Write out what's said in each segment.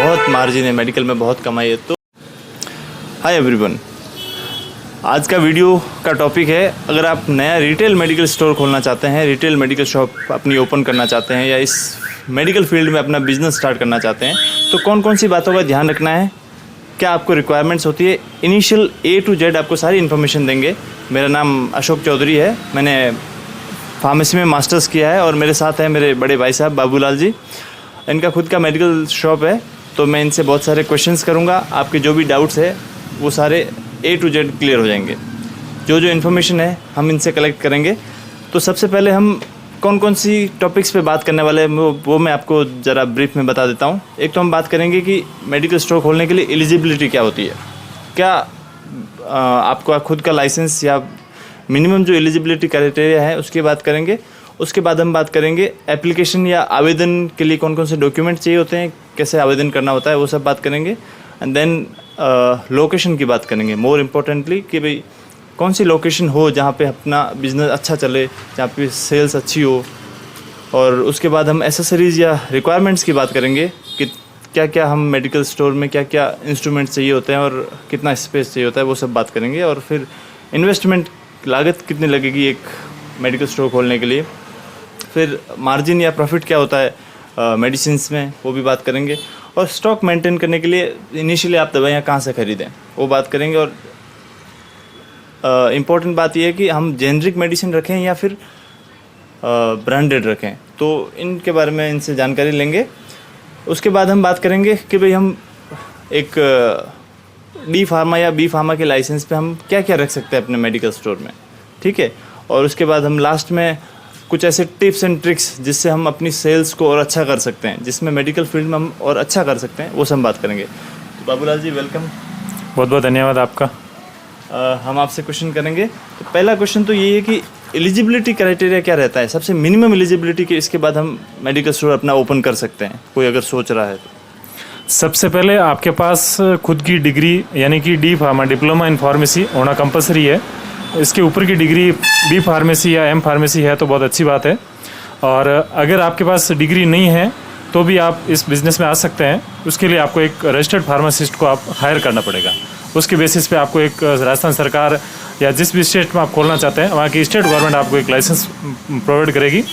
बहुत मार्जिन है, मेडिकल में बहुत कमाई है। तो हाय एवरीवन, आज का वीडियो का टॉपिक है, अगर आप नया रिटेल मेडिकल स्टोर खोलना चाहते हैं, रिटेल मेडिकल शॉप अपनी ओपन करना चाहते हैं या इस मेडिकल फील्ड में अपना बिजनेस स्टार्ट करना चाहते हैं, तो कौन कौन सी बातों का ध्यान रखना है, क्या आपको रिक्वायरमेंट्स होती है। इनिशियल A to Z आपको सारी इन्फॉर्मेशन देंगे। मेरा नाम अशोक चौधरी है, मैंने फार्मेसी में मास्टर्स किया है और मेरे साथ हैं मेरे बड़े भाई साहब बाबूलाल जी। इनका खुद का मेडिकल शॉप है, तो मैं इनसे बहुत सारे क्वेश्चंस करूंगा। आपके जो भी डाउट्स है वो सारे A to Z क्लियर हो जाएंगे। जो इन्फॉर्मेशन है हम इनसे कलेक्ट करेंगे। तो सबसे पहले हम कौन कौन सी टॉपिक्स पे बात करने वाले हैं वो मैं आपको ज़रा ब्रीफ में बता देता हूँ। एक तो हम बात करेंगे कि मेडिकल स्टोर खोलने के लिए एलिजिबिलिटी क्या होती है, क्या आपका खुद का लाइसेंस या मिनिमम जो एलिजिबिलिटी क्राइटेरिया है उसकी बात करेंगे। उसके बाद हम बात करेंगे एप्लीकेशन या आवेदन के लिए कौन कौन से डॉक्यूमेंट चाहिए होते हैं, कैसे आवेदन करना होता है, वो सब बात करेंगे। एंड देन लोकेशन की बात करेंगे, मोर इम्पोर्टेंटली कि भाई कौन सी लोकेशन हो जहाँ पे अपना बिज़नेस अच्छा चले, जहाँ पे सेल्स अच्छी हो। और उसके बाद हम एसेसरीज़ या रिक्वायरमेंट्स की बात करेंगे कि क्या क्या हम मेडिकल स्टोर में क्या क्या इंस्ट्रूमेंट्स चाहिए होते हैं और कितना स्पेस चाहिए होता है, वो सब बात करेंगे। और फिर इन्वेस्टमेंट लागत कितनी लगेगी एक मेडिकल स्टोर खोलने के लिए, फिर मार्जिन या प्रॉफिट क्या होता है मेडिसिन्स में, वो भी बात करेंगे। और स्टॉक मेंटेन करने के लिए इनिशियली आप दवाइयाँ कहाँ से ख़रीदें, वो बात करेंगे। और इम्पॉर्टेंट बात यह है कि हम जेनरिक मेडिसिन रखें या फिर ब्रांडेड रखें, तो इनके बारे में इनसे जानकारी लेंगे। उसके बाद हम बात करेंगे कि भाई हम एक डी फार्मा या बी फार्मा के लाइसेंस पे हम क्या क्या रख सकते हैं अपने मेडिकल स्टोर में, ठीक है। और उसके बाद हम लास्ट में कुछ ऐसे टिप्स एंड ट्रिक्स जिससे हम अपनी सेल्स को और अच्छा कर सकते हैं, जिसमें मेडिकल फील्ड में हम और अच्छा कर सकते हैं, वो सब बात करेंगे। तो बाबूलाल जी वेलकम, बहुत बहुत धन्यवाद आपका। हम आपसे क्वेश्चन करेंगे। तो पहला क्वेश्चन तो ये है कि एलिजिबिलिटी क्राइटेरिया क्या रहता है, सबसे मिनिमम एलिजिबिलिटी के इसके बाद हम मेडिकल स्टोर अपना ओपन कर सकते हैं, कोई अगर सोच रहा है तो। सबसे पहले आपके पास खुद की डिग्री यानी कि D pharma diploma in pharmacy होना कंपलसरी है। इसके ऊपर की डिग्री बी फार्मेसी या एम फार्मेसी है तो बहुत अच्छी बात है। और अगर आपके पास डिग्री नहीं है तो भी आप इस बिज़नेस में आ सकते हैं। उसके लिए आपको एक रजिस्टर्ड फार्मासिस्ट को आप हायर करना पड़ेगा। उसके बेसिस पे आपको एक राजस्थान सरकार या जिस भी स्टेट में आप खोलना चाहते हैं वहाँ की स्टेट गवर्नमेंट आपको एक लाइसेंस प्रोवाइड करेगी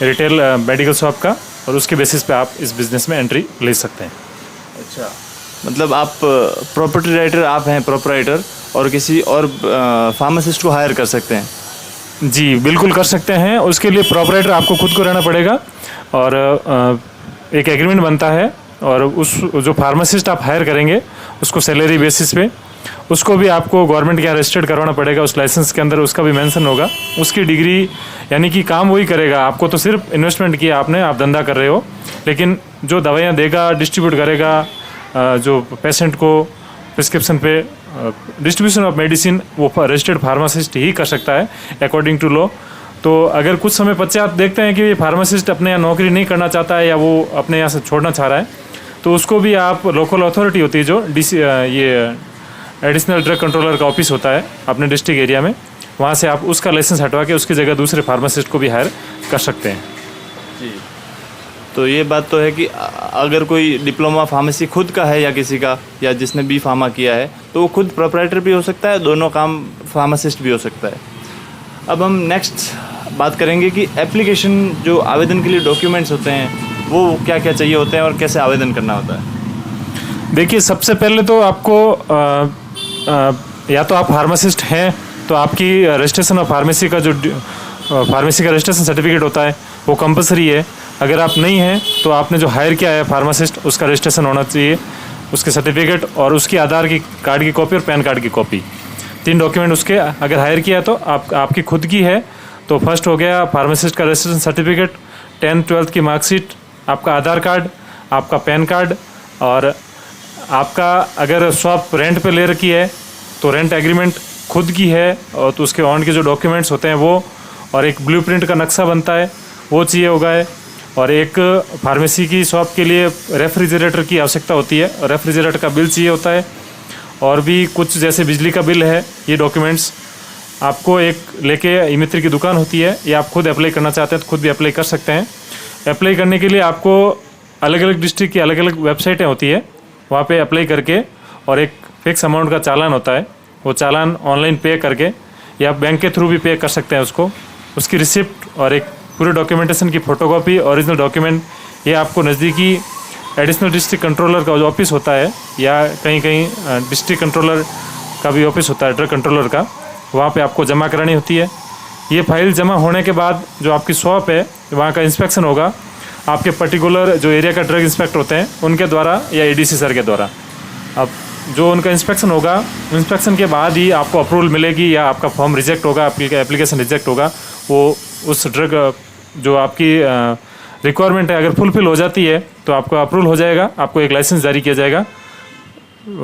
रिटेल मेडिकल शॉप का, और उसके बेसिस पे आप इस बिज़नेस में एंट्री ले सकते हैं। अच्छा, मतलब आप प्रॉपर्टी राइटर आप हैं, प्रोपराइटर, और किसी और फार्मासिस्ट को हायर कर सकते हैं? जी बिल्कुल कर सकते हैं। उसके लिए प्रोपराइटर आपको खुद को रहना पड़ेगा और एक एग्रीमेंट बनता है, और उस जो फार्मासिस्ट आप हायर करेंगे उसको सैलरी बेसिस पे उसको भी आपको गवर्नमेंट के यहाँ रजिस्टर्ड करवाना पड़ेगा। उस लाइसेंस के अंदर उसका भी मेंशन होगा, उसकी डिग्री यानी कि काम वही करेगा। आपको तो सिर्फ इन्वेस्टमेंट किया आपने, आप धंधा कर रहे हो, लेकिन जो दवाइयाँ देगा, डिस्ट्रीब्यूट करेगा जो पेशेंट को प्रिस्क्रिप्शन पे डिस्ट्रीब्यूशन ऑफ मेडिसिन, वो रजिस्टर्ड फार्मासिस्ट ही कर सकता है अकॉर्डिंग टू लॉ। तो अगर कुछ समय पश्चात देखते हैं कि ये फार्मासिस्ट अपने यहाँ नौकरी नहीं करना चाहता है या वो अपने यहाँ से छोड़ना चाह रहा है, तो उसको भी आप लोकल अथॉरिटी होती है जो ये एडिशनल ड्रग कंट्रोलर का ऑफिस होता है अपने डिस्ट्रिक्ट एरिया में, वहाँ से आप उसका लाइसेंस हटवा के उसकी जगह दूसरे फार्मासिस्ट को भी हायर कर सकते हैं। जी, तो ये बात तो है कि अगर कोई डिप्लोमा फार्मेसी खुद का है या किसी का, या जिसने बी फार्मा किया है, तो वो खुद प्रोपराइटर भी हो सकता है, दोनों काम फार्मासिस्ट भी हो सकता है। अब हम नेक्स्ट बात करेंगे कि एप्लीकेशन, जो आवेदन के लिए डॉक्यूमेंट्स होते हैं, वो क्या क्या चाहिए होते हैं और कैसे आवेदन करना होता है। देखिए, सबसे पहले तो आपको या तो आप फार्मासिस्ट हैं तो आपकी रजिस्ट्रेशन ऑफ फार्मेसी का जो फार्मेसी का रजिस्ट्रेशन सर्टिफिकेट होता है वो कंपलसरी है। अगर आप नहीं हैं तो आपने जो हायर किया है फार्मासिस्ट, उसका रजिस्ट्रेशन होना चाहिए, उसके सर्टिफिकेट और उसकी आधार की कार्ड की कॉपी और पैन कार्ड की कॉपी, 3 डॉक्यूमेंट उसके। अगर हायर किया है तो आपकी खुद की है तो फर्स्ट हो गया फार्मासिस्ट का रजिस्ट्रेशन सर्टिफिकेट, 10th 12th की मार्कशीट, आपका आधार कार्ड, आपका पैन कार्ड, और आपका अगर शॉप रेंट पे ले रखी है तो रेंट एग्रीमेंट खुद की है, और तो उसके ऑन के जो डॉक्यूमेंट्स होते हैं वो, और एक ब्लूप्रिंट का नक्शा बनता है वो चाहिए होगा है। और एक फार्मेसी की शॉप के लिए रेफ्रिजरेटर की आवश्यकता होती है, और रेफ्रिजरेटर का बिल चाहिए होता है, और भी कुछ जैसे बिजली का बिल है। ये डॉक्यूमेंट्स आपको एक लेके ई मित्र की दुकान होती है, या आप खुद अप्लाई करना चाहते हैं तो खुद भी अप्लाई कर सकते हैं। अप्लाई करने के लिए आपको अलग अलग डिस्ट्रिक्ट की अलग अलग वेबसाइटें होती है, वहाँ पे अप्लाई करके और एक फिक्स अमाउंट का चालान होता है, वो चालान ऑनलाइन पे करके या बैंक के थ्रू भी पे कर सकते हैं उसको। उसकी रिसिप्ट और एक पूरे डॉक्यूमेंटेशन की फ़ोटोकॉपी, ओरिजिनल डॉक्यूमेंट, ये आपको नज़दीकी एडिशनल डिस्ट्रिक्ट कंट्रोलर का जो ऑफिस होता है या कहीं कहीं डिस्ट्रिक्ट कंट्रोलर का भी ऑफिस होता है, ड्रग कंट्रोलर का, वहाँ पे आपको जमा करानी होती है। ये फाइल जमा होने के बाद जो आपकी शॉप है वहाँ का इंस्पेक्शन होगा आपके पर्टिकुलर जो एरिया का ड्रग इंस्पेक्टर होते हैं उनके द्वारा या एडीसी सर के द्वारा। अब जो उनका इंस्पेक्शन होगा, इंस्पेक्शन के बाद ही आपको अप्रूवल मिलेगी या आपका फॉर्म रिजेक्ट होगा, आपकी एप्लीकेशन रिजेक्ट होगा। वो उस ड्रग जो आपकी रिक्वायरमेंट है अगर फुलफिल हो जाती है तो आपको अप्रूवल हो जाएगा, आपको एक लाइसेंस जारी किया जाएगा।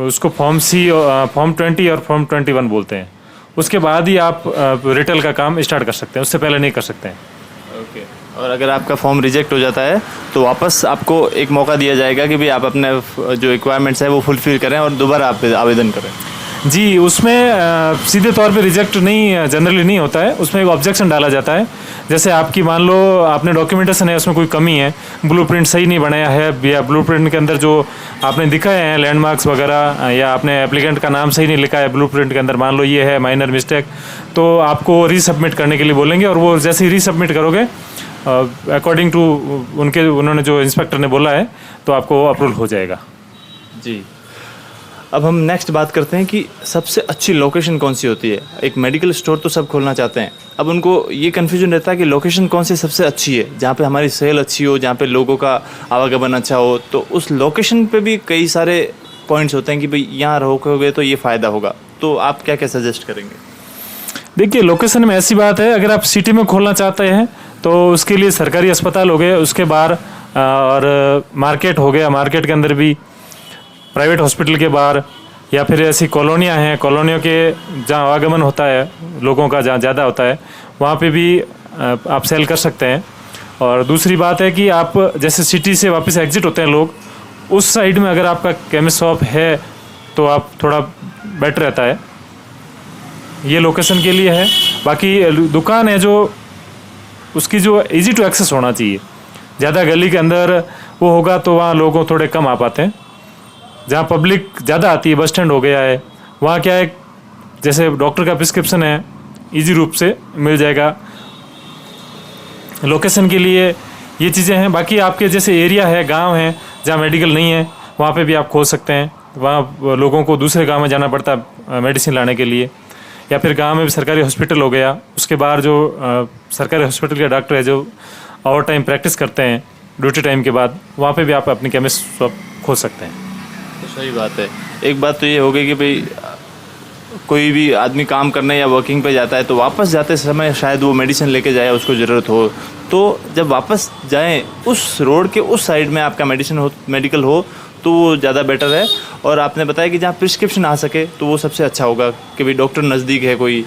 उसको फॉर्म 20 और फॉर्म 21 बोलते हैं। उसके बाद ही आप रिटेल का काम स्टार्ट कर सकते हैं, उससे पहले नहीं कर सकते हैं। ओके। और अगर आपका फॉर्म रिजेक्ट हो जाता है तो वापस आपको एक मौका दिया जाएगा कि भाई आप अपने जो रिक्वायरमेंट्स है वो फुलफिल करें और दोबारा आप आवेदन करें। जी, उसमें सीधे तौर पे रिजेक्ट नहीं, जनरली नहीं होता है, उसमें एक ऑब्जेक्शन डाला जाता है। जैसे आपकी मान लो आपने डॉक्यूमेंटेशन है उसमें कोई कमी है, ब्लूप्रिंट सही नहीं बनाया है या ब्लूप्रिंट के अंदर जो आपने दिखाए हैं लैंडमार्क्स वगैरह या आपने एप्लीकेंट का नाम सही नहीं लिखा है ब्लूप्रिंट के अंदर, मान लो ये है माइनर मिस्टेक, तो आपको रीसबमिट करने के लिए बोलेंगे और वो जैसे ही रीसबमिट करोगे अकॉर्डिंग टू उन्होंने जो इंस्पेक्टर ने बोला है तो आपको अप्रूवल हो जाएगा। जी, अब हम नेक्स्ट बात करते हैं कि सबसे अच्छी लोकेशन कौन सी होती है। एक मेडिकल स्टोर तो सब खोलना चाहते हैं, अब उनको ये कन्फ्यूजन रहता है कि लोकेशन कौन सी सबसे अच्छी है, जहाँ पे हमारी सेल अच्छी हो, जहाँ पे लोगों का आवागमन अच्छा हो। तो उस लोकेशन पे भी कई सारे पॉइंट्स होते हैं कि भाई यहाँ रहोगे तो ये फ़ायदा होगा। तो आप क्या क्या सजेस्ट करेंगे? देखिए, लोकेशन में ऐसी बात है, अगर आप सिटी में खोलना चाहते हैं तो उसके लिए सरकारी अस्पताल हो गए, उसके बाहर और मार्केट हो गया, मार्केट के अंदर भी प्राइवेट हॉस्पिटल के बाहर, या फिर ऐसी कॉलोनियाँ हैं, कॉलोनियों के जहाँ आवागमन होता है लोगों का, जहाँ ज़्यादा होता है वहाँ पे भी आप सेल कर सकते हैं। और दूसरी बात है कि आप जैसे सिटी से वापस एग्जिट होते हैं लोग, उस साइड में अगर आपका केमिस्ट शॉप है तो आप थोड़ा बेटर रहता है। ये लोकेशन के लिए है। बाकी दुकान है जो उसकी जो इजी टू एक्सेस होना चाहिए, ज़्यादा गली के अंदर वो होगा तो वहाँ लोगों थोड़े कम आ पाते हैं। जहाँ पब्लिक ज़्यादा आती है, बस स्टैंड हो गया है, वहाँ क्या है जैसे डॉक्टर का प्रिस्क्रिप्शन है इजी रूप से मिल जाएगा। लोकेशन के लिए ये चीज़ें हैं। बाकी आपके जैसे एरिया है, गांव है जहाँ मेडिकल नहीं है, वहाँ पे भी आप खोल सकते हैं। वहाँ लोगों को दूसरे गांव में जाना पड़ता है मेडिसिन लाने के लिए, या फिर गांव में भी सरकारी हॉस्पिटल हो गया, उसके बाहर जो सरकारी हॉस्पिटल के डॉक्टर है जो ओवर टाइम प्रैक्टिस करते हैं ड्यूटी टाइम के बाद, वहाँ पे भी आप अपनी केमिस्ट शॉप खोल सकते हैं। तो सही बात है। एक बात तो ये हो गई कि भाई कोई भी आदमी काम करने या वर्किंग पे जाता है तो वापस जाते समय शायद वो मेडिसिन लेके जाए, उसको ज़रूरत हो, तो जब वापस जाएं उस रोड के उस साइड में आपका मेडिकल हो तो वो ज़्यादा बेटर है। और आपने बताया कि जहाँ प्रिस्क्रिप्शन आ सके तो वो सबसे अच्छा होगा कि भाई डॉक्टर नज़दीक है कोई,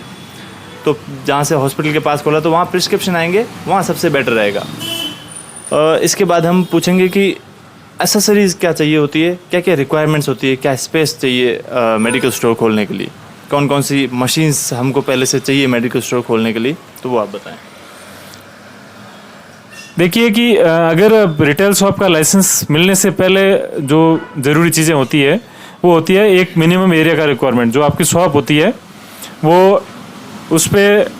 तो जहाँ से हॉस्पिटल के पास खोला तो वहाँ प्रिस्क्रिप्शन आएंगे, वहाँ सबसे बेटर रहेगा। इसके बाद हम पूछेंगे कि एसेसरीज़ क्या चाहिए होती है, क्या क्या रिक्वायरमेंट्स होती है, क्या स्पेस चाहिए मेडिकल स्टोर खोलने के लिए, कौन कौन सी मशीन्स हमको पहले से चाहिए मेडिकल स्टोर खोलने के लिए, तो वो आप बताएं। देखिए कि अगर रिटेल शॉप का लाइसेंस मिलने से पहले जो ज़रूरी चीज़ें होती है वो होती है एक मिनिमम एरिया का रिक्वायरमेंट। जो आपकी शॉप होती है वो उस पर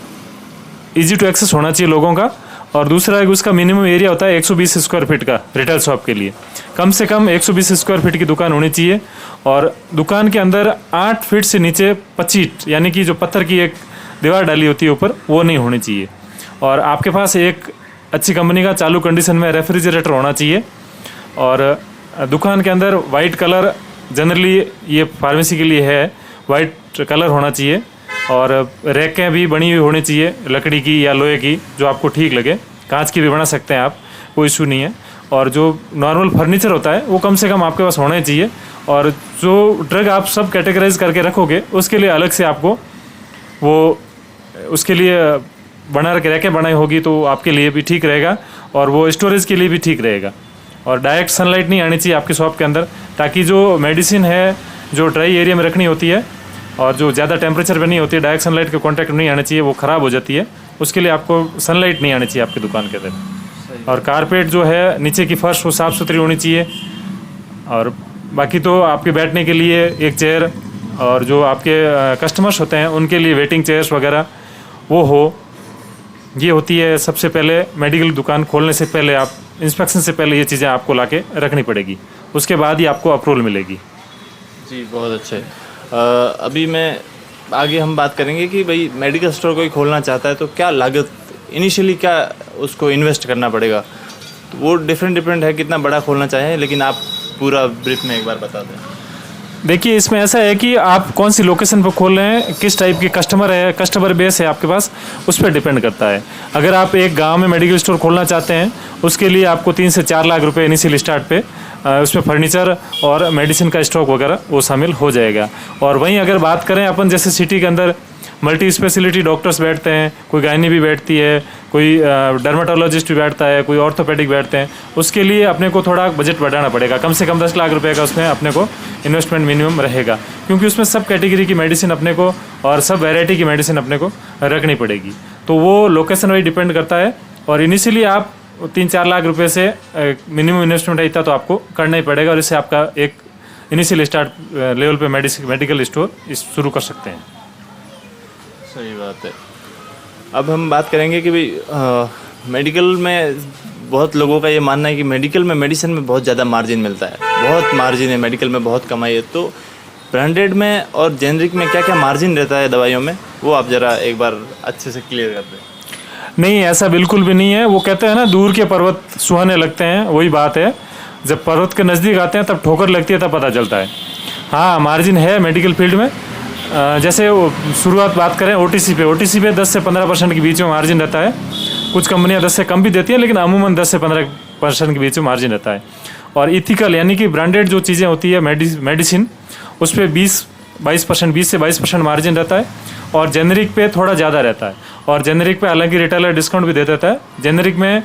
ईजी टू एक्सेस होना चाहिए लोगों का, और दूसरा एक उसका मिनिमम एरिया होता है 120 स्क्वायर फीट का। रिटेल शॉप के लिए कम से कम 120 स्क्वायर फीट की दुकान होनी चाहिए, और दुकान के अंदर 8 फीट से नीचे 25 यानी कि जो पत्थर की एक दीवार डाली होती है ऊपर, वो नहीं होनी चाहिए। और आपके पास एक अच्छी कंपनी का चालू कंडीशन में रेफ्रिजरेटर होना चाहिए, और दुकान के अंदर वाइट कलर जनरली ये फार्मेसी के लिए है, वाइट कलर होना चाहिए, और रैकें भी बनी हुई होनी चाहिए लकड़ी की या लोहे की, जो आपको ठीक लगे। कांच की भी बना सकते हैं आप, कोई इशू नहीं है। और जो नॉर्मल फर्नीचर होता है वो कम से कम आपके पास होना ही चाहिए। और जो ड्रग आप सब कैटेगराइज करके रखोगे उसके लिए अलग से आपको वो उसके लिए बना रखे रैकें बनाई होगी, तो आपके लिए भी ठीक रहेगा और वो स्टोरेज के लिए भी ठीक रहेगा। और डायरेक्ट सनलाइट नहीं आनी चाहिए आपकी शॉप के अंदर, ताकि जो मेडिसिन है जो ड्राई एरिया में रखनी होती है और जो ज़्यादा टेम्परेचर पे नहीं होती है, डायरेक्ट सनलाइट के कांटेक्ट नहीं आना चाहिए, वो ख़राब हो जाती है। उसके लिए आपको सनलाइट नहीं आनी चाहिए आपकी दुकान के अंदर। सही और कारपेट जो है नीचे की फर्श वो साफ़ सुथरी होनी चाहिए। और बाकी तो आपके बैठने के लिए एक चेयर और जो आपके कस्टमर्स होते हैं उनके लिए वेटिंग चेयर्स वगैरह वो हो। ये होती है सबसे पहले मेडिकल दुकान खोलने से पहले, आप इंस्पेक्शन से पहले ये चीज़ें आपको लाके रखनी पड़ेगी, उसके बाद ही आपको अप्रूवल मिलेगी। जी बहुत अच्छे। अभी मैं आगे हम बात करेंगे कि भाई मेडिकल स्टोर कोई खोलना चाहता है तो क्या लागत, इनिशियली क्या उसको इन्वेस्ट करना पड़ेगा, तो वो डिफरेंट है कितना बड़ा खोलना चाहें, लेकिन आप पूरा ब्रीफ में एक बार बता दें। देखिए इसमें ऐसा है कि आप कौन सी लोकेशन पर खोल रहे हैं, किस टाइप के कस्टमर बेस है आपके पास, उस पर डिपेंड करता है। अगर आप एक गांव में मेडिकल स्टोर खोलना चाहते हैं उसके लिए आपको 3 से 4 लाख रुपए इनिशियल स्टार्ट पे उसमें फर्नीचर और मेडिसिन का स्टॉक वगैरह वो शामिल हो जाएगा। और वहीं अगर बात करें अपन, जैसे सिटी के अंदर मल्टी स्पेशलिटी डॉक्टर्स बैठते हैं, कोई गायनी भी बैठती है, कोई डर्माटोलॉजिस्ट भी बैठता है, कोई ऑर्थोपेडिक बैठते हैं, उसके लिए अपने को थोड़ा बजट बढ़ाना पड़ेगा। कम से कम 10 लाख रुपए का उसमें अपने को इन्वेस्टमेंट मिनिमम रहेगा, क्योंकि उसमें सब कैटेगरी की मेडिसिन अपने को और सब वैरायटी की मेडिसिन अपने को रखनी पड़ेगी। तो वो लोकेशन वाइज डिपेंड करता है। और इनिशियली आप 3-4 लाख रुपए से मिनिमम इन्वेस्टमेंट इतना तो आपको करना ही पड़ेगा, और इससे आपका एक इनिशियल स्टार्ट लेवल पे मेडिकल स्टोर शुरू कर सकते हैं। सही बात है। अब हम बात करेंगे कि भाई मेडिकल में बहुत लोगों का ये मानना है कि मेडिकल में मेडिसिन में बहुत ज़्यादा मार्जिन मिलता है, बहुत मार्जिन है मेडिकल में, बहुत कमाई है। तो ब्रांडेड में और जेनरिक में क्या क्या मार्जिन रहता है दवाइयों में, वो आप ज़रा एक बार अच्छे से क्लियर कर दें। नहीं, ऐसा बिल्कुल भी नहीं है। वो कहते हैं ना, दूर के पर्वत सुहाने लगते हैं, वही बात है। जब पर्वत के नज़दीक आते हैं तब ठोकर लगती है, तब पता चलता है। हाँ, मार्जिन है मेडिकल फील्ड में। जैसे शुरुआत बात करें ओटीसी पे 10 से 15% के बीच में मार्जिन रहता है। कुछ कंपनियां 10 से कम भी देती हैं, लेकिन अमूमन 10 से 15% के बीच में मार्जिन रहता है। और इथिकल यानी कि ब्रांडेड जो चीज़ें होती है मेडिसिन, उस पर 20 से 22% मार्जिन रहता है। और जेनरिक पे थोड़ा ज़्यादा रहता है। और जेनरिक पे हालांकि रिटेलर डिस्काउंट भी दे देता है। जेनरिक में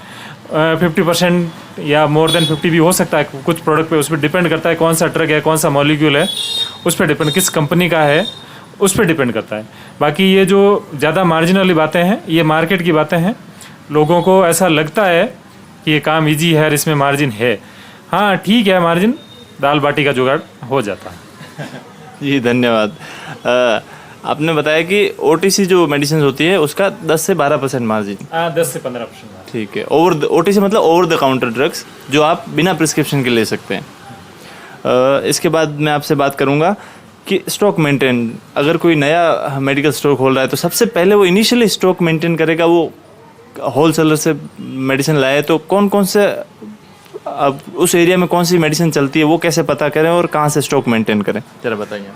50% या मोर देन 50 भी हो सकता है कुछ प्रोडक्ट पे। उस पर डिपेंड करता है कौन सा ड्रग है, कौन सा मॉलिक्यूल है, उस पर डिपेंड, किस कंपनी का है, उस पर डिपेंड करता है। बाकी ये जो ज़्यादा मार्जिन वाली बातें हैं, ये मार्केट की बातें हैं। लोगों को ऐसा लगता है कि ये काम इजी है, इसमें मार्जिन है। हाँ ठीक है, मार्जिन दाल बाटी का जुगाड़ हो जाता है। जी धन्यवाद। आपने बताया कि ओटीसी जो मेडिसिन होती है उसका 10 से 12% मार्जिन। 10 से 15%। ठीक है। ओटीसी मतलब ओवर द काउंटर ड्रग्स, जो आप बिना प्रिस्क्रिप्शन के ले सकते हैं। इसके बाद मैं आपसे बात करूँगा कि स्टॉक मेंटेन, अगर कोई नया मेडिकल स्टोर खोल रहा है तो सबसे पहले वो इनिशियली स्टॉक मेंटेन करेगा। वो होलसेलर से मेडिसिन लाए तो कौन कौन से, अब उस एरिया में कौन सी मेडिसिन चलती है वो कैसे पता करें और कहाँ से स्टॉक मेंटेन करें, जरा बताइए।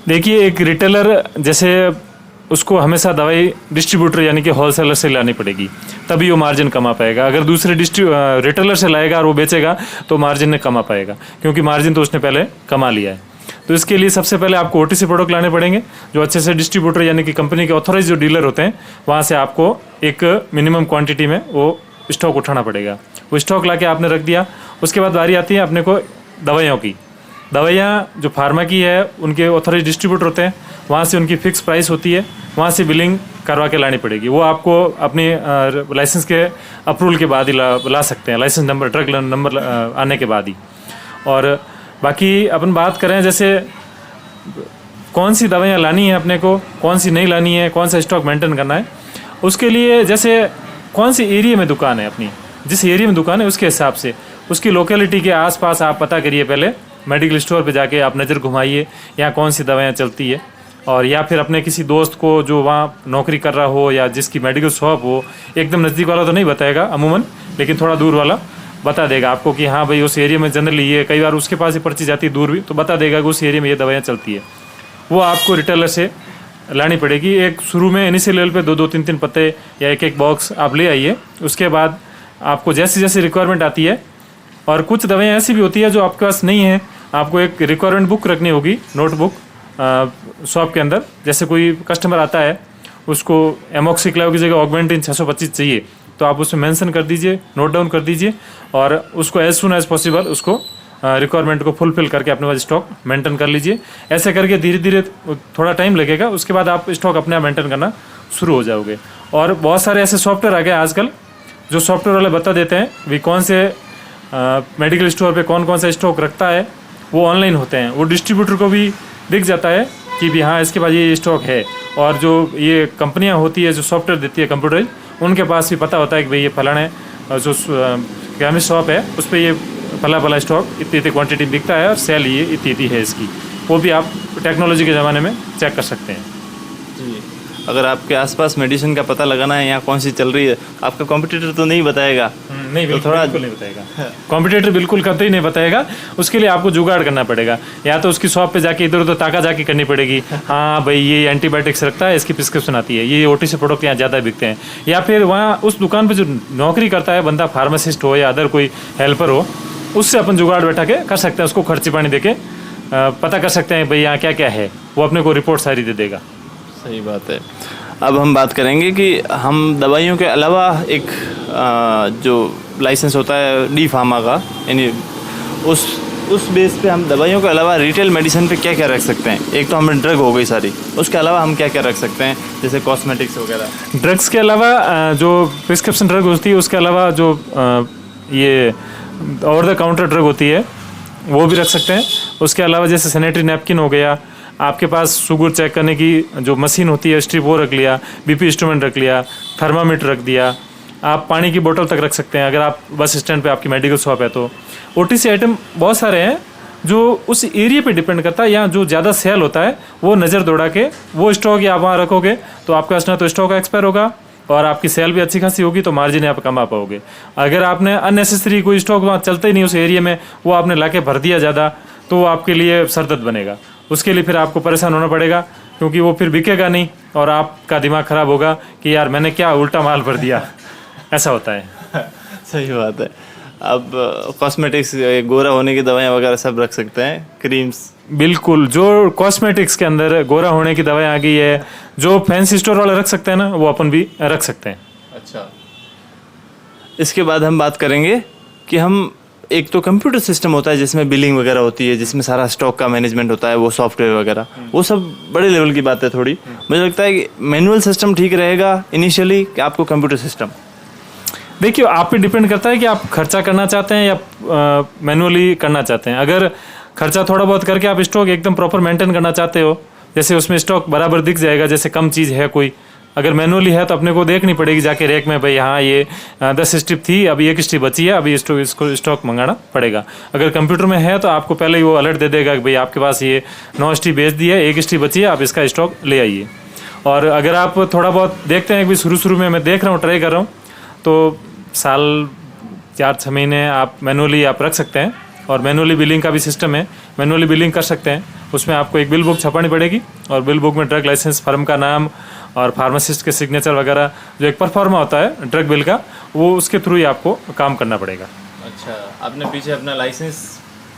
देखिए, एक रिटेलर जैसे उसको हमेशा दवाई डिस्ट्रीब्यूटर यानी कि होलसेलर से लानी पड़ेगी, तभी वो मार्जिन कमा पाएगा। अगर दूसरे रिटेलर से लाएगा और वो बेचेगा तो मार्जिन नहीं कमा पाएगा, क्योंकि मार्जिन तो उसने पहले कमा लिया है। तो इसके लिए सबसे पहले आपको ओटीसी प्रोडक्ट लाने पड़ेंगे, जो अच्छे से डिस्ट्रीब्यूटर यानी कि कंपनी के ऑथोराइज जो डीलर होते हैं, वहाँ से आपको एक मिनिमम क्वांटिटी में वो स्टॉक उठाना पड़ेगा। वो स्टॉक लाके आपने रख दिया। उसके बाद बारी आती है अपने को दवाइयों की। दवाइयाँ जो फार्मा की है, उनके ऑथोराइज डिस्ट्रीब्यूटर होते हैं, वहाँ से उनकी फिक्स प्राइस होती है, वहाँ से बिलिंग करवा के लानी पड़ेगी। वो आपको अपने लाइसेंस के अप्रूवल के बाद ही ला सकते हैं, लाइसेंस नंबर, ड्रग नंबर आने के बाद ही। और बाकी अपन बात करें जैसे कौन सी दवाइयाँ लानी है अपने को, कौन सी नहीं लानी है, कौन सा स्टॉक मेंटेन करना है, उसके लिए जैसे कौन सी एरिया में दुकान है अपनी, जिस एरिया में दुकान है उसके हिसाब से उसकी लोकेलिटी के आसपास आप पता करिए। पहले मेडिकल स्टोर पे जाके आप नज़र घुमाइए यहाँ कौन सी दवाइयाँ चलती है। और या फिर अपने किसी दोस्त को जो वहाँ नौकरी कर रहा हो या जिसकी मेडिकल शॉप हो, एकदम नज़दीक वाला तो नहीं बताएगा अमूमन, लेकिन थोड़ा दूर वाला बता देगा आपको कि हाँ भाई उस एरिया में जनरली ये, कई बार उसके पास ही पर्ची जाती है दूर भी, तो बता देगा कि उस एरिया में ये दवाइयाँ चलती है। वो आपको रिटेलर से लानी पड़ेगी। एक शुरू में इनिशियल लेवल पे 2-2, 3-3 पत्ते या एक बॉक्स आप ले आइए। उसके बाद आपको जैसी जैसी रिक्वायरमेंट आती है, और कुछ दवाइयाँ ऐसी भी होती है जो आपके पास नहीं है, आपको एक रिक्वायरमेंट बुक रखनी होगी, नोटबुक शॉप के अंदर। जैसे कोई कस्टमर आता है, उसको एमोक्सिक्लाव की जगह ऑगमेंटिन 625 चाहिए, तो आप उसमें मेंशन कर दीजिए, नोट डाउन कर दीजिए, और उसको एज सुन एज पॉसिबल उसको रिक्वायरमेंट को फुलफिल करके अपने पास स्टॉक मेंटेन कर लीजिए। ऐसे करके धीरे धीरे, थोड़ा टाइम लगेगा, उसके बाद आप स्टॉक अपने आप मेंटेन करना शुरू हो जाओगे। और बहुत सारे ऐसे सॉफ्टवेयर आ गए आजकल जो सॉफ्टवेयर वाले बता देते हैं भी कौन से मेडिकल स्टोर पे कौन कौन सा स्टॉक रखता है, वो ऑनलाइन होते हैं। वो डिस्ट्रीब्यूटर को भी दिख जाता है कि भी हाँ इसके पास ये स्टॉक है। और जो ये कंपनियां होती है जो सॉफ्टवेयर देती है कंप्यूटर, उनके पास भी पता होता है कि भाई ये फलाने जो केमिस्ट शॉप है उस पर ये फला स्टॉक इतनी इतनी क्वांटिटी बिकता है और सेल ये इतनी है इसकी। वो भी आप टेक्नोलॉजी के ज़माने में चेक कर सकते हैं। जी, अगर आपके आसपास मेडिसिन का पता लगाना है यहाँ कौन सी चल रही है, आपका कॉम्पिटिटर तो नहीं बताएगा। नहीं, तो थोड़ा बिल्कुल नहीं बताएगा। कॉम्पिटिटर बिल्कुल कतई नहीं बताएगा। उसके लिए आपको जुगाड़ करना पड़ेगा, या तो उसकी शॉप पे जाके इधर उधर ताका जाके करनी पड़ेगी, हाँ भाई ये एंटीबायोटिक्स रखता है, इसकी प्रिस्क्रिप्शन आती है, ये OTC प्रोडक्ट यहाँ ज़्यादा बिकते हैं। या फिर वहाँ उस दुकान पर जो नौकरी करता है बंदा, फार्मासिस्ट हो या अदर कोई हेल्पर हो, उससे अपन जुगाड़ बैठा के कर सकते हैं। उसको खर्ची पानी दे के पता कर सकते हैं भाई यहाँ क्या क्या है, वो अपने को रिपोर्ट सारी दे देगा। सही बात है। अब हम बात करेंगे कि हम दवाइयों के अलावा एक जो लाइसेंस होता है डी फार्मा का, यानी उस बेस पे हम दवाइयों के अलावा रिटेल मेडिसिन पे क्या क्या रख सकते हैं। एक तो हमें ड्रग हो गई सारी, उसके अलावा हम क्या क्या रख सकते हैं, जैसे कॉस्मेटिक्स वगैरह। ड्रग्स के अलावा जो प्रिस्क्रिप्शन ड्रग होती है, उसके अलावा जो ये ओवर द काउंटर ड्रग होती है वो भी रख सकते हैं। उसके अलावा जैसे सैनिटरी नैपकिन हो गया, आपके पास शुगर चेक करने की जो मशीन होती है स्ट्रिप वो रख लिया, BP इंस्ट्रूमेंट रख लिया, थर्मामीटर रख दिया, आप पानी की बोतल तक रख सकते हैं अगर आप बस स्टैंड पे आपकी मेडिकल शॉप है तो। OTC आइटम बहुत सारे हैं जो उस एरिया पे डिपेंड करता है, या जो ज़्यादा सेल होता है वो नज़र दौड़ा के वो स्टॉक या आप वहाँ रखोगे तो आपका ना तो स्टॉक एक्सपायर होगा और आपकी सेल भी अच्छी खासी होगी, तो मार्जिन आप कमा पाओगे। अगर आपने अननेसेसरी कोई स्टॉक वहाँ चलता ही नहीं उस एरिया में, वो आपने ला के भर दिया ज़्यादा, तो वो आपके लिए सरदर्द बनेगा। उसके लिए फिर आपको परेशान होना पड़ेगा, क्योंकि वो फिर बिकेगा नहीं और आपका दिमाग ख़राब होगा कि यार मैंने क्या उल्टा माल भर दिया। ऐसा होता है। सही बात है। अब कॉस्मेटिक्स, गोरा होने की दवाइयाँ वगैरह सब रख सकते हैं, क्रीम्स। बिल्कुल, जो कॉस्मेटिक्स के अंदर गोरा होने की दवाई आ गई है, जो फैंसी स्टोर वाले रख सकते हैं ना, वो अपन भी रख सकते हैं। अच्छा, इसके बाद हम बात करेंगे कि हम एक तो कंप्यूटर सिस्टम होता है जिसमें बिलिंग वगैरह होती है, जिसमें सारा स्टॉक का मैनेजमेंट होता है, वो सॉफ्टवेयर वगैरह, वो सब बड़े लेवल की बात है थोड़ी। मुझे लगता है कि मैनुअल सिस्टम ठीक रहेगा इनिशियली कि आपको कंप्यूटर सिस्टम। देखिए, आप पे डिपेंड करता है कि आप खर्चा करना चाहते हैं या मैनुअली करना चाहते हैं। अगर खर्चा थोड़ा बहुत करके आप स्टॉक एकदम प्रॉपर मेंटेन करना चाहते हो, जैसे उसमें स्टॉक बराबर दिख जाएगा, जैसे कम चीज़ है कोई, अगर मैनुअली है तो अपने को देखनी पड़ेगी जाके रैक में, भाई हाँ ये 10 स्ट्रिप थी, अभी 1 स्ट्रिप बची है, अभी इसको स्टॉक मंगाना पड़ेगा। अगर कंप्यूटर में है तो आपको पहले ही वो अलर्ट दे देगा कि भाई आपके पास ये 9 स्ट्रिप बेच दी है, 1 स्ट्रिप बची है, आप इसका स्टॉक ले आइए। और अगर आप थोड़ा बहुत देखते हैं कि शुरू में मैं देख रहा हूँ, ट्राई कर रहा हूँ, तो साल 4-6 महीने आप मैनुअली आप रख सकते हैं। और मैनुअली बिलिंग का भी सिस्टम है, मैनुअली बिलिंग कर सकते हैं। उसमें आपको एक बिल बुक छपानी पड़ेगी और बिल बुक में ड्रग लाइसेंस, फर्म का नाम और फार्मासिस्ट के सिग्नेचर वगैरह, जो एक परफॉर्मा होता है ड्रग बिल का, वो उसके थ्रू ही आपको काम करना पड़ेगा। अच्छा, आपने पीछे अपना लाइसेंस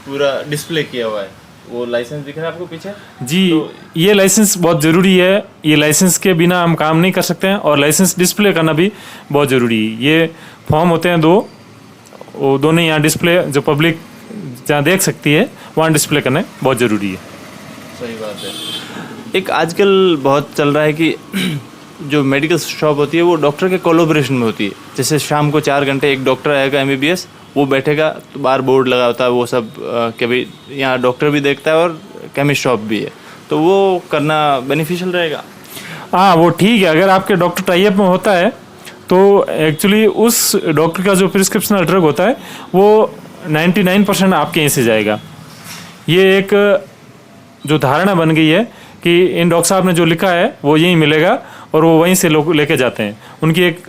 पूरा डिस्प्ले किया हुआ है, वो लाइसेंस दिख रहा है आपको पीछे? जी, तो ये लाइसेंस बहुत ज़रूरी है। ये लाइसेंस के बिना हम काम नहीं कर सकते हैं, और लाइसेंस डिस्प्ले करना भी बहुत ज़रूरी है। ये फॉर्म होते हैं 2, वो दोनों यहाँ डिस्प्ले, जो पब्लिक जहाँ देख सकती है वहाँ डिस्प्ले करना बहुत ज़रूरी है। सही बात है। एक आजकल बहुत चल रहा है कि जो मेडिकल शॉप होती है वो डॉक्टर के कोलैबोरेशन में होती है। जैसे शाम को 4 घंटे एक डॉक्टर आएगा MBBS, वो बैठेगा, तो बाहर बोर्ड लगा होता है, वो सब कि भाई यहाँ डॉक्टर भी देखता है और केमिस्ट शॉप भी है, तो वो करना बेनिफिशियल रहेगा। हाँ, वो ठीक है। अगर आपके डॉक्टर टाई अप में होता है तो एक्चुअली उस डॉक्टर का जो प्रिस्क्रिप्शनल ड्रग होता है वो 99% आपके यहीं से जाएगा। ये एक जो धारणा बन गई है कि इन डॉक्टर साहब ने जो लिखा है वो यहीं मिलेगा, और वो वहीं से लोग लेके जाते हैं। उनकी एक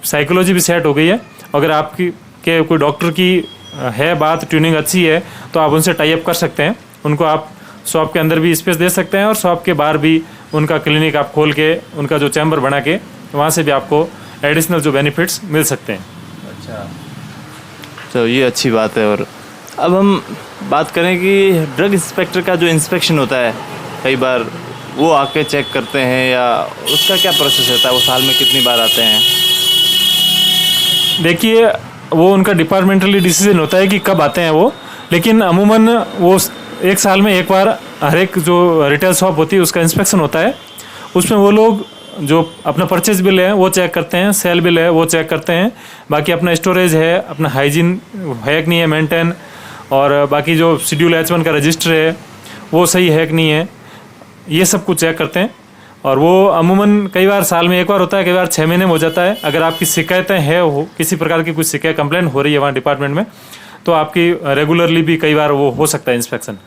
साइकोलॉजी भी सेट हो गई है। अगर आपकी के कोई डॉक्टर की है बात, ट्यूनिंग अच्छी है, तो आप उनसे टाई अप कर सकते हैं। उनको आप शॉप के अंदर भी स्पेस दे सकते हैं और शॉप के बाहर भी उनका क्लिनिक आप खोल के, उनका जो चैम्बर बना के, वहाँ से भी आपको एडिशनल जो बेनिफिट्स मिल सकते हैं। अच्छा, तो ये अच्छी बात है। और अब हम बात करें कि ड्रग इंस्पेक्टर का जो इंस्पेक्शन होता है, कई बार वो आके चेक करते हैं, या उसका क्या प्रोसेस रहता है, वो साल में कितनी बार आते हैं? देखिए, वो उनका डिपार्टमेंटली डिसीजन होता है कि कब आते हैं वो, लेकिन अमूमन वो 1 साल में एक बार हर एक जो रिटेल शॉप होती है उसका इंस्पेक्शन होता है। उसमें वो लोग जो अपना परचेज बिल है वो चेक करते हैं, सेल बिल है वो चेक करते हैं, बाकी अपना स्टोरेज है, अपना हाइजीन है कि नहीं है मेंटेन, और बाकी जो शेड्यूल H1 का रजिस्टर है वो सही है कि नहीं है, ये सब कुछ चेक करते हैं। और वो अमूमन कई बार साल में एक बार होता है, कई बार 6 महीने में हो जाता है। अगर आपकी शिकायतें हैं, हो किसी प्रकार की कुछ शिकायत कंप्लेंट हो रही है वहाँ डिपार्टमेंट में, तो आपकी रेगुलरली भी कई बार वो हो सकता है इंस्पेक्शन।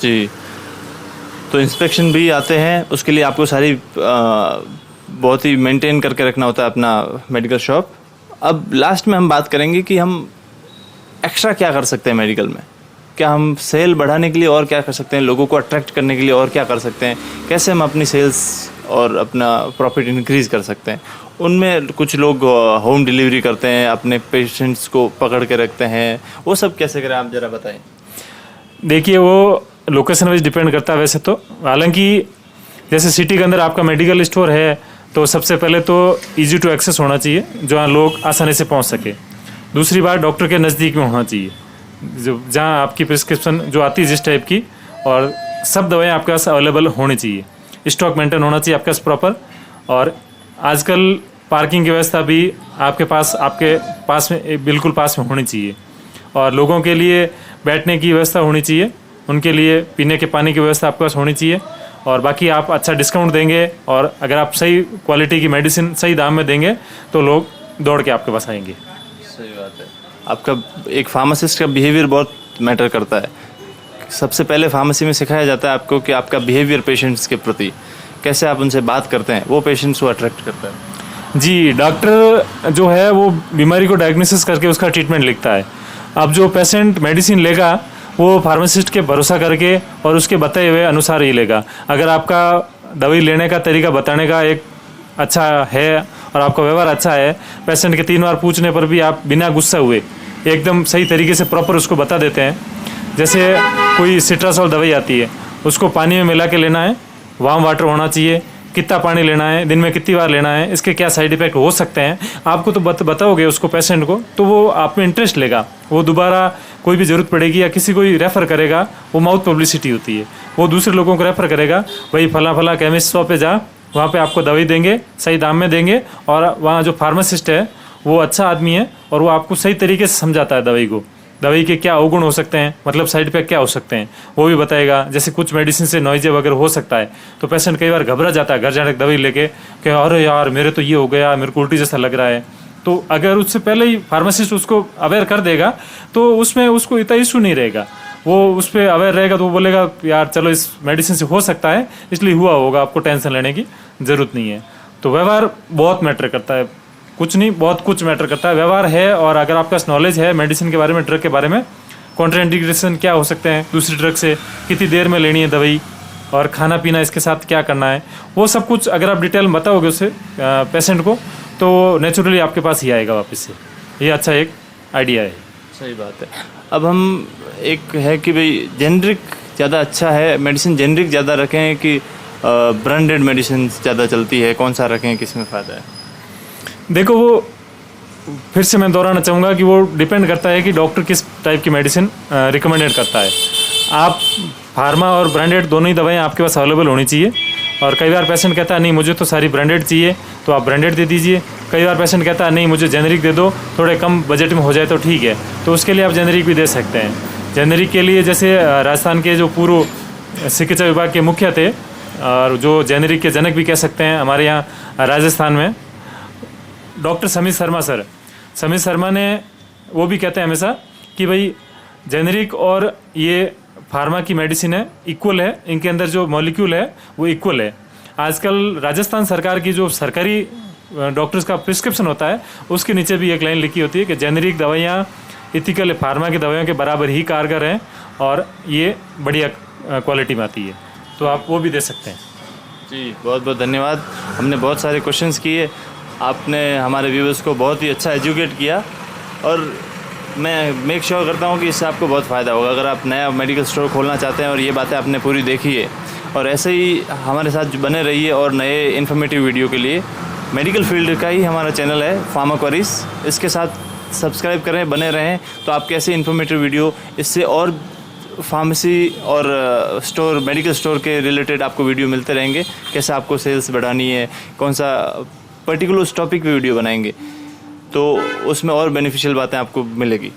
जी, तो इंस्पेक्शन भी आते हैं, उसके लिए आपको सारी बहुत ही मेंटेन करके रखना होता है अपना मेडिकल शॉप। अब लास्ट में हम बात करेंगे कि हम एक्स्ट्रा क्या कर सकते हैं मेडिकल में, क्या हम सेल बढ़ाने के लिए और क्या कर सकते हैं, लोगों को अट्रैक्ट करने के लिए और क्या कर सकते हैं, कैसे हम अपनी सेल्स और अपना प्रॉफिट इंक्रीज़ कर सकते हैं। उनमें कुछ लोग होम डिलीवरी करते हैं, अपने पेशेंट्स को पकड़ के रखते हैं, वो सब कैसे करें आप ज़रा बताएं। देखिए, वो लोकेशन वाइज डिपेंड करता है वैसे तो। हालांकि जैसे सिटी के अंदर आपका मेडिकल स्टोर है तो सबसे पहले तो इजी टू एक्सेस होना चाहिए, जहाँ लोग आसानी से पहुँच सके। दूसरी बात, डॉक्टर के नज़दीक में होना चाहिए, जो जहाँ आपकी प्रिस्क्रिप्शन जो आती है जिस टाइप की, और सब दवाएं आपके पास अवेलेबल होनी चाहिए। स्टॉक मेंटेन होना चाहिए आपके पास प्रॉपर। और आजकल पार्किंग की व्यवस्था भी आपके पास में बिल्कुल पास में होनी चाहिए। और लोगों के लिए बैठने की व्यवस्था होनी चाहिए, उनके लिए पीने के पानी की व्यवस्था आपके पास होनी चाहिए। और बाकी आप अच्छा डिस्काउंट देंगे, और अगर आप सही क्वालिटी की मेडिसिन सही दाम में देंगे तो लोग दौड़ के आपके पास आएंगे। सही बात है। आपका एक फार्मासिस्ट का बिहेवियर बहुत मैटर करता है। सबसे पहले फार्मेसी में सिखाया जाता है आपको कि आपका बिहेवियर पेशेंट्स के प्रति कैसे आप उनसे बात करते हैं, वो पेशेंट्स को अट्रैक्ट करता है। जी, डॉक्टर जो है वो बीमारी को डायग्नोसिस करके उसका ट्रीटमेंट लिखता है। अब जो पेशेंट मेडिसिन लेगा वो फार्मासिस्ट के भरोसा करके और उसके बताए हुए अनुसार ही लेगा। अगर आपका दवाई लेने का तरीका बताने का एक अच्छा है और आपका व्यवहार अच्छा है, पेशेंट के 3 बार पूछने पर भी आप बिना गुस्सा हुए एकदम सही तरीके से प्रॉपर उसको बता देते हैं। जैसे कोई सिट्रासोल दवाई आती है, उसको पानी में मिला के लेना है, वार्म वाटर होना चाहिए, कितना पानी लेना है, दिन में कितनी बार लेना है, इसके क्या साइड इफेक्ट हो सकते हैं, आपको तो बताओगे उसको पेशेंट को, तो वो आप में इंटरेस्ट लेगा। वो दोबारा कोई भी ज़रूरत पड़ेगी या किसी को रेफ़र करेगा, वो माउथ पब्लिसिटी होती है, वो दूसरे लोगों को रेफ़र करेगा, भाई फला केमिस्ट शॉप पे जा, वहाँ पे आपको दवाई देंगे, सही दाम में देंगे, और वहाँ जो फार्मासिस्ट है वो अच्छा आदमी है और वो आपको सही तरीके से समझाता है दवाई के क्या अवगुण हो सकते हैं, मतलब साइड इफेक्ट क्या हो सकते हैं वो भी बताएगा। जैसे कुछ मेडिसिन से नॉइज़े वगैरह हो सकता है, तो पेशेंट कई बार घबरा जाता है घर जाने दवाई लेके कि अरे यार मेरे तो ये हो गया, मेरे को उल्टी जैसा लग रहा है। तो अगर उससे पहले ही फार्मासिस्ट उसको अवेयर कर देगा तो उसमें उसको इतना इशू नहीं रहेगा। वो उस पर अवेयर रहेगा तो वो बोलेगा यार चलो इस मेडिसिन से हो सकता है, इसलिए हुआ होगा, आपको टेंशन लेने की ज़रूरत नहीं है। तो व्यवहार बहुत मैटर करता है, कुछ नहीं बहुत कुछ मैटर करता है, व्यवहार है। और अगर आपके पास नॉलेज है मेडिसिन के बारे में, ड्रग के बारे में, कॉन्ट्राइंडिकेशन क्या हो सकते हैं दूसरी ड्रग से, कितनी देर में लेनी है दवाई, और खाना पीना इसके साथ क्या करना है, वो सब कुछ अगर आप डिटेल बताओगे उससे पेशेंट को, तो नेचुरली आपके पास ही आएगा वापस से। ये अच्छा एक आइडिया है। सही बात है। अब हम एक है कि भाई जेनरिक ज़्यादा अच्छा है, मेडिसिन जेनरिक ज़्यादा रखें कि ब्रांडेड मेडिसिन ज़्यादा चलती है, कौन सा रखें, किस में फ़ायदा है? देखो, वो फिर से मैं दोहराना चाहूँगा कि वो डिपेंड करता है कि डॉक्टर किस टाइप की मेडिसिन रिकमेंडेड करता है। आप फार्मा और ब्रांडेड दोनों ही दवाएं आपके पास अवेलेबल होनी चाहिए। और कई बार पेशेंट कहता है नहीं मुझे तो सारी ब्रांडेड चाहिए, तो आप ब्रांडेड दे दीजिए। कई बार पेशेंट कहता है नहीं मुझे जेनरिक दे दो, थोड़े कम बजट में हो जाए तो ठीक है, तो उसके लिए आप जेनरिक भी दे सकते हैं। जेनरिक के लिए जैसे राजस्थान के जो पूर्व चिकित्सा विभाग के मुखिया थे और जो जेनरिक के जनक भी कह सकते हैं हमारे यहाँ राजस्थान में, डॉक्टर समीर शर्मा सर, समीर शर्मा ने वो भी कहते हैं हमेशा कि भाई जेनरिक और ये फार्मा की मेडिसिन है इक्वल है, इनके अंदर जो मॉलिक्यूल है वो इक्वल है। आजकल राजस्थान सरकार की जो सरकारी डॉक्टर्स का प्रिस्क्रिप्शन होता है उसके नीचे भी एक लाइन लिखी होती है कि जेनरिक दवाइयाँ इथिकल फार्मा की दवाइयों के बराबर ही कारगर हैं और ये बढ़िया क्वालिटी में आती है, तो आप वो भी दे सकते हैं। जी बहुत बहुत धन्यवाद। हमने बहुत सारे क्वेश्चंस किए, आपने हमारे व्यूअर्स को बहुत ही अच्छा एजुकेट किया और मैं मेक श्योर करता हूँ कि इससे आपको बहुत फ़ायदा होगा। अगर आप नया मेडिकल स्टोर खोलना चाहते हैं और ये बातें आपने पूरी देखी है और ऐसे ही हमारे साथ बने रहिए और नए इन्फॉर्मेटिव वीडियो के लिए मेडिकल फील्ड का ही हमारा चैनल है फार्मा क्वेरीज, इसके साथ सब्सक्राइब करें, बने रहें, तो आपके ऐसे इन्फॉर्मेटिव वीडियो इससे और फार्मेसी और स्टोर मेडिकल स्टोर के रिलेटेड आपको वीडियो मिलते रहेंगे, कैसे आपको सेल्स बढ़ानी है, कौन सा पर्टिकुलर उस टॉपिक पे वीडियो बनाएंगे, तो उसमें और बेनिफिशियल बातें आपको मिलेगी।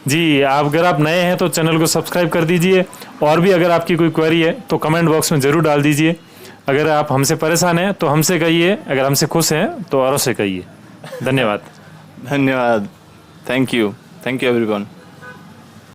जी, अगर आप नए हैं तो चैनल को सब्सक्राइब कर दीजिए, और भी अगर आपकी कोई क्वेरी है तो कमेंट बॉक्स में ज़रूर डाल दीजिए। अगर आप हमसे परेशान हैं तो हमसे कहिए, अगर हमसे खुश हैं तो औरों से कहिए। धन्यवाद। धन्यवाद। Thank you everyone.